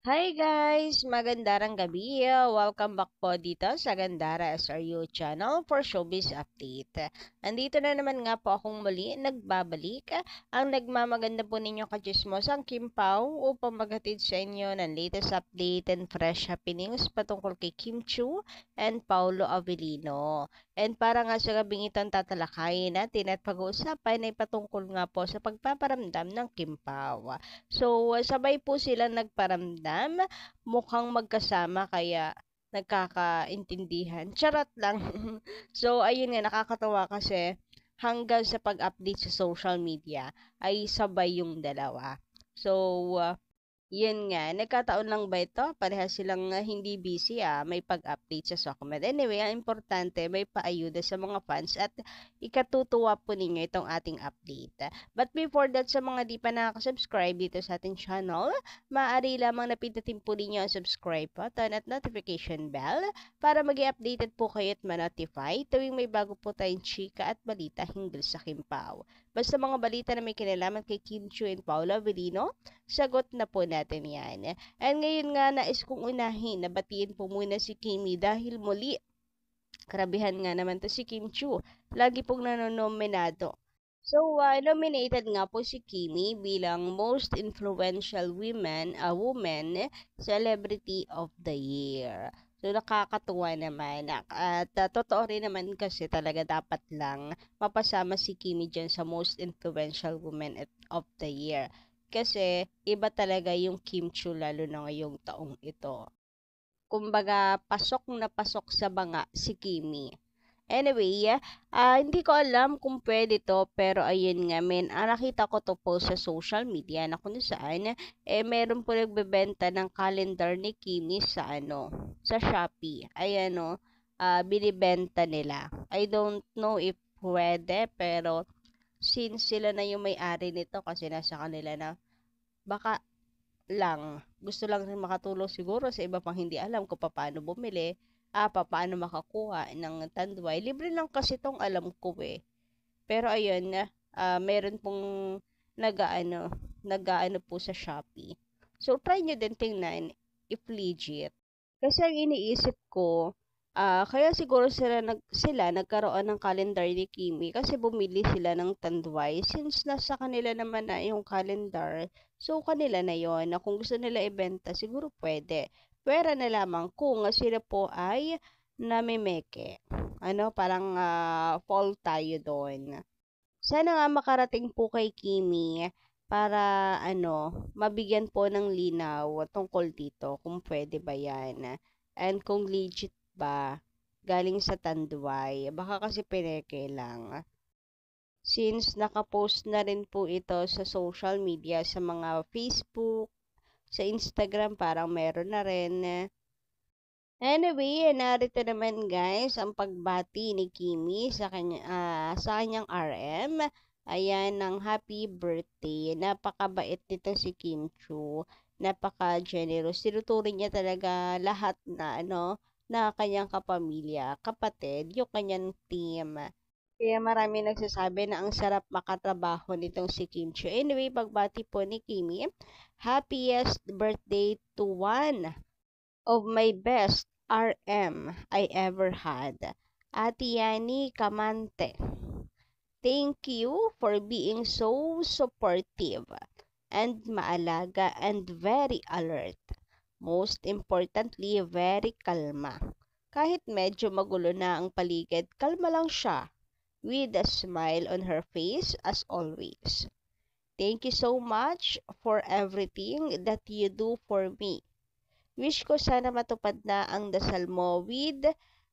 Hi guys! Magandang gabi. Welcome back po dito sa Gandara SRU channel for Showbiz Update. Andito na naman nga po akong muli nagbabalik ang nagmamaganda po ninyo kachismos ang Kim Pao upang maghatid sa inyo ng latest update and fresh happenings patungkol kay Kim Chiu and Paulo Avellino. And para nga sa gabing itong tatalakayin natin at pag-uusapan ay patungkol nga po sa pagpaparamdam ng Kim Pao. So, sabay po silang nagparamdam, mukhang magkasama kaya nagkakaintindihan. Charot lang. So, ayun nga, nakakatawa kasi hanggang sa pag-update sa social media ay sabay yung dalawa. So, yun nga, nagkataon lang ba ito? Parehas silang hindi busy may pag-update sa Sokmed. Anyway, ang importante, may paayuda sa mga fans at ikatutuwa po ninyo itong ating update. But before that, sa mga di pa nakaka-subscribe dito sa ating channel, maaari lamang napindutin po ninyo ang subscribe button at notification bell para maging updated po kayo at ma-notify tuwing may bago po tayong chika at balita hinggil sa Kim Pao. Basta mga balita na may kinalaman kay Kim Chiu and Paulo Avellino, sagot na po natin yan. And ngayon nga, nais kong unahin na batiin po muna si Kimi dahil muli, karabihan nga naman to si Kim Chiu. Lagi pong nanonominado. So, nominated nga po si Kimi bilang Most Influential Woman Celebrity of the Year. So, nakakatuwa naman. At totoo rin naman kasi talaga dapat lang mapasama si Kimi dyan sa Most Influential Woman of the Year. Kasi iba talaga yung Kim Chiu lalo na ngayong taong ito. Kumbaga, pasok na pasok sa banga si Kimi. Anyway, hindi ko alam kung pwede to, pero ayun nga, nakita ko to po sa social media na kung saan, meron po nagbebenta ng calendar ni Kimi sa sa Shopee. Ayan binibenta nila. I don't know if pwede, pero since sila na yung may-ari nito kasi nasa kanila na, baka lang, gusto lang rin makatulong siguro sa iba pang hindi alam kung paano bumili, paano makakuha ng tanduay. Libre lang kasi tong alam ko eh. Pero ayun, meron pong nagaano po sa Shopee. So, try nyo din tingnan if legit. Kasi ang iniisip ko, kaya siguro sila nagkaroon ng calendar ni Kimi kasi bumili sila ng tanduay. Since nasa kanila naman na yung calendar, so kanila na yon na kung gusto nila ibenta, siguro pwede. Pwera na lamang kung sila po ay namimeke. Parang fall tayo doon. Sana nga makarating po kay Kimi para mabigyan po ng linaw tungkol dito kung pwede ba yan. And kung legit ba galing sa Tanduay, baka kasi pineke lang. Since nakapost na rin po ito sa social media, sa mga Facebook, sa Instagram, parang meron na rin. Anyway, narito naman guys ang pagbati ni Kimi sa kanyang RM. Ayan, ng happy birthday. Napakabait nito si Kim Chiu. Napaka-generous. Tinuturing niya talaga lahat na kanyang kapamilya, kapatid, yung kanyang team. Kaya marami nagsasabi na ang sarap makatrabaho nitong si Kim Chiu. Anyway, pagbati po ni Kimi, happiest birthday to one of my best RM I ever had, Ate Yani Kamante. Thank you for being so supportive and maalaga and very alert. Most importantly, very kalma. Kahit medyo magulo na ang paligid, kalma lang siya with a smile on her face as always. Thank you so much for everything that you do for me. Wish ko sana matupad na ang dasal mo with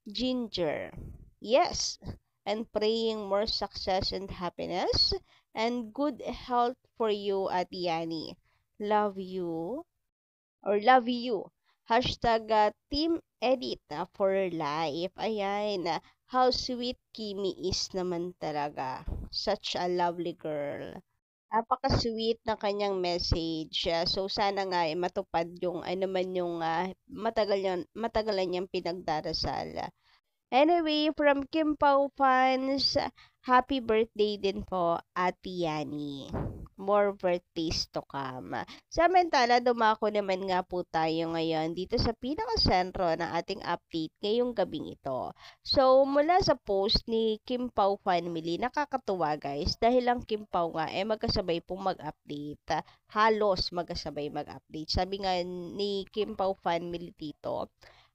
ginger. Yes, and praying more success and happiness and good health for you at Yani. Love you or love you. Hashtag Team Edit for life. Ayan, how sweet Kimi is naman talaga. Such a lovely girl. Napaka-sweet ng kanyang message. So, sana nga matupad yung man yung matagalan niyang pinagdarasal. Anyway, from Kim Pao fans, Happy birthday din po, Ate Yani. More birthdays to come. Samantala, dumako naman nga po tayo ngayon dito sa pinakasentro ng ating update ngayong gabing ito. So, mula sa post ni Kim Pao family, nakakatuwa guys dahil ang Kim Pao nga magkasabay pong mag-update. Halos magkasabay mag-update. Sabi nga ni Kim Pao family dito,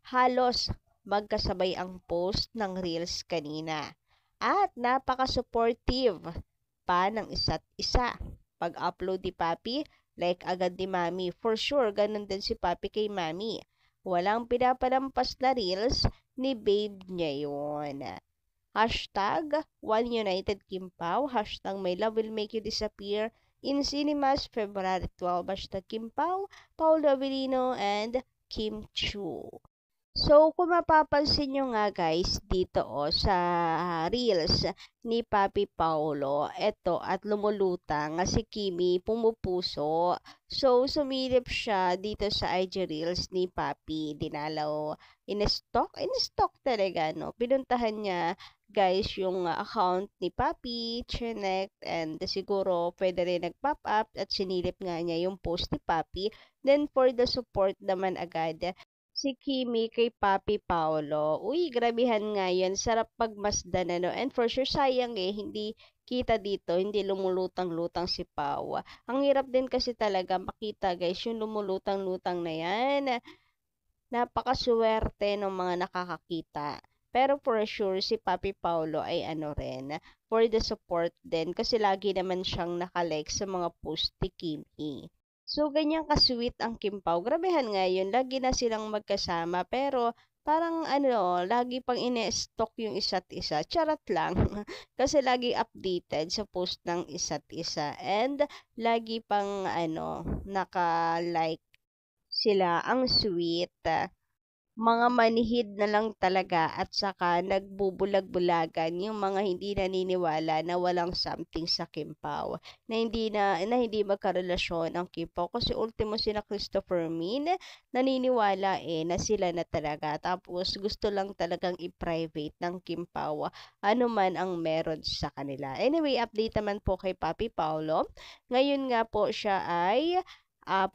halos magkasabay ang post ng Reels kanina. At napaka-supportive pa ng isa't isa. Pag-upload ni Papi, like agad ni Mami. For sure, ganun din si Papi kay Mami. Walang pinapalampas na reels ni babe niya yun. Hashtag One United Kim Pao. Hashtag My Love Will Make You Disappear in Cinemas February 12. Hashtag Kim Pao, Paolo Avellino, and Kim Chu. So, kung mapapansin nyo nga guys, dito sa Reels ni Papi Paolo, eto at lumulutang nga si Kimi pumupuso. So, sumilip siya dito sa IG Reels ni Papi, dinalaw, in-stock talaga, no? Pinuntahan niya guys yung account ni Papi, chinek, and siguro pwede rin nag-pop up at sinilip nga niya yung post ni Papi. Then, for the support naman agad, si Kimi kay Papi Paolo. Uy, grabihan nga yan. Sarap pagmasdan, ano. And for sure, sayang hindi kita dito, hindi lumulutang-lutang si Pao. Ang hirap din kasi talaga makita, guys, yung lumulutang-lutang na yan. Napakaswerte ng mga nakakakita. Pero for sure, si Papi Paolo ay rin, for the support din. Kasi lagi naman siyang nakalike sa mga post ni Kimi. So, ganyan ka-sweet ang Kim Pao. Grabehan nga yun. Lagi na silang magkasama. Pero, parang lagi pang ine-stalk yung isa't isa. Charot lang. Kasi lagi updated sa post ng isa't isa. And, lagi pang, naka-like sila. Ang sweet. Mga manihid na lang talaga at saka nagbubulag-bulagan yung mga hindi naniniwala na walang something sa Kim Pao, na hindi magkarelasyon ang Kim Pao kasi ultimo sina Christopher Min naniniwala na sila na talaga, tapos gusto lang talagang i-private ng Kim Pao ano man ang meron sa kanila. Anyway, update naman po kay Papi Paolo. Ngayon nga po siya ay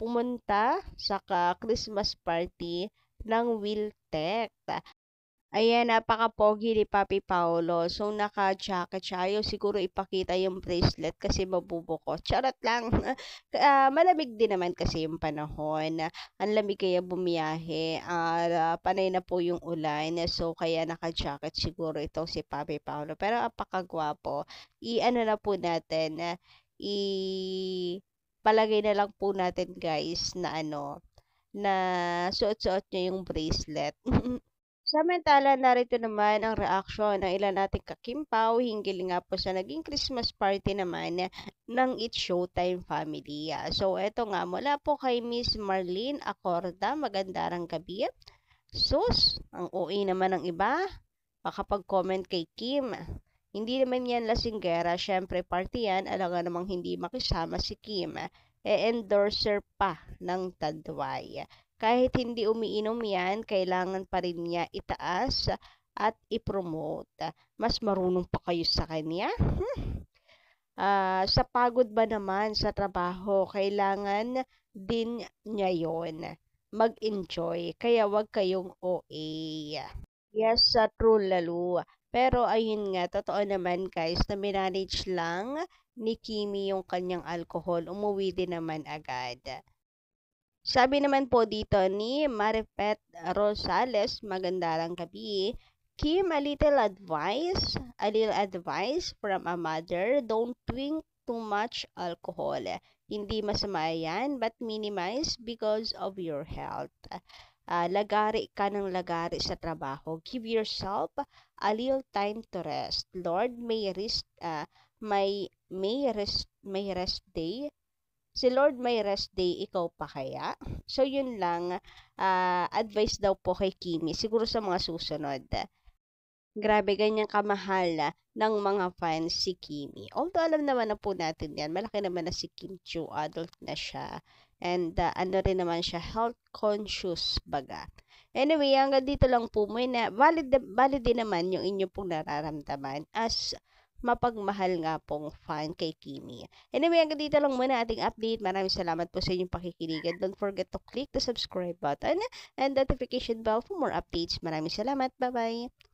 pumunta sa Christmas party ng Wiltec. Ayan, napaka-pogi ni Papi Paolo. So, naka-jacket siya. Ayaw siguro ipakita yung bracelet kasi mabubuko. Charot lang. Malamig din naman kasi yung panahon. Ang lamig kaya bumiyahe. Panay na po yung ulan. So, kaya naka-jacket siguro itong si Papi Paolo. Pero apakagwapo. Na po natin. Palagay na lang po natin guys na na suot-suot niya yung bracelet. Samantala, narito naman ang reaksyon ng ilan nating kakimpaw hinggil nga po sa naging Christmas party naman ng It's Showtime family. So, eto nga, mula po kay Miss Marlene Acorda, magandang gabi. Sus, ang OA naman ng iba, makapag-comment kay Kim. Hindi naman yan lasinggera, syempre party yan, alangan namang hindi makisama si Kim. Endorser pa ng Tadway. Kahit hindi umiinom yan, kailangan pa rin niya itaas at ipromote. Mas marunong pa kayo sa kanya? Sa pagod ba naman sa trabaho, kailangan din niya yon. Mag-enjoy, kaya wag kayong OA. Yes, true lalo. Pero ayun nga, totoo naman guys, na minanage lang ni Kimi yung kanyang alcohol, umuwi din naman agad. Sabi naman po dito ni Maripet Rosales, magandang gabi. Kim, a little advice from a mother, don't drink too much alcohol. Hindi masama yan, but minimize because of your health. Lagari ka ng lagari sa trabaho. Give yourself a little time to rest. Lord, may rest day. Si Lord may rest day, ikaw pa kaya? So, yun lang. Advice daw po kay Kimi. Siguro sa mga susunod. Grabe, ganyan kamahal ng mga fans si Kimi. Although alam naman na po natin yan, malaki naman na si Kim Chu, adult na siya. And rin naman siya, health conscious baga. Anyway, hanggang dito lang po muna. Valid din naman yung inyo pong nararamdaman as mapagmahal nga pong fan kay Kimi. Anyway, hanggang dito lang muna ating update. Maraming salamat po sa inyong pakikinig. And don't forget to click the subscribe button and notification bell for more updates. Maraming salamat. Bye-bye!